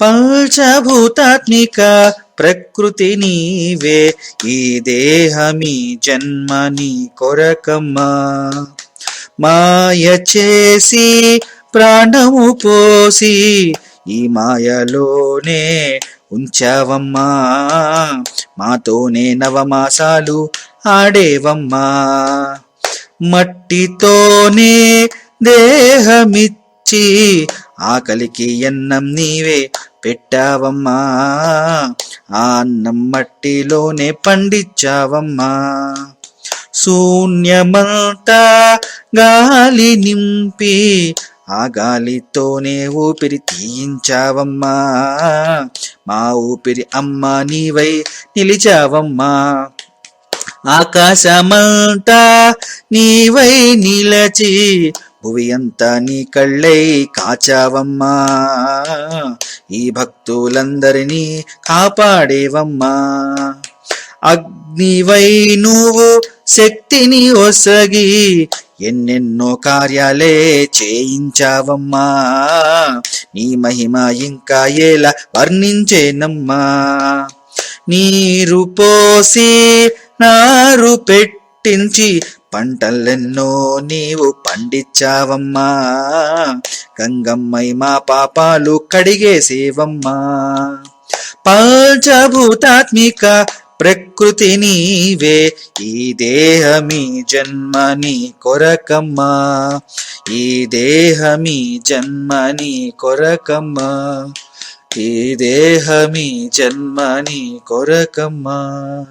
పంచభూతాత్మిక ప్రకృతి నీవే, ఈ దేహమి జన్మని కొరకమ్మా. మాయ చేసి ప్రాణము పోసి ఈ మాయలోనే ఉంచావమ్మా. మాతోనే నవమాసాలు ఆడేవమ్మా. మట్టితోనే దేహమిచ్చి ఆకలికి అన్నం నీవే పెట్టావమ్మా. ఆ అన్నం మట్టిలోనే పండించావమ్మా. శూన్యమంతా గాలి నింపి ఆ గాలితోనే ఊపిరి తీయించావమ్మా. మా ఊపిరి అమ్మ నీవై నిలిచావమ్మా. ఆకాశమంతా నీవై నిలచి భువి అంతా నీ కళ్ళై కాచావమ్మా. ఈ భక్తులందరినీ కాపాడేవమ్మా. అగ్నివై నువ్వు శక్తిని ఒసగి ఎన్నెన్నో కార్యాలే చేయించావమ్మా. నీ మహిమ ఇంకా ఎలా వర్ణించేనమ్మా. నీరు పోసి నారు పెట్టించి పంటలెన్నో నీవు పండించావమ్మా. గంగమ్మై మా పాపాలు కడిగేసేవమ్మా. పంచభూతాత్మిక ప్రకృతి నీవే, ఈ దేహమి జన్మని కొరకమ్మా. ఈ దేహమి జన్మని కొరకమ్మా. ఈ దేహమి జన్మని కొరకమ్మా.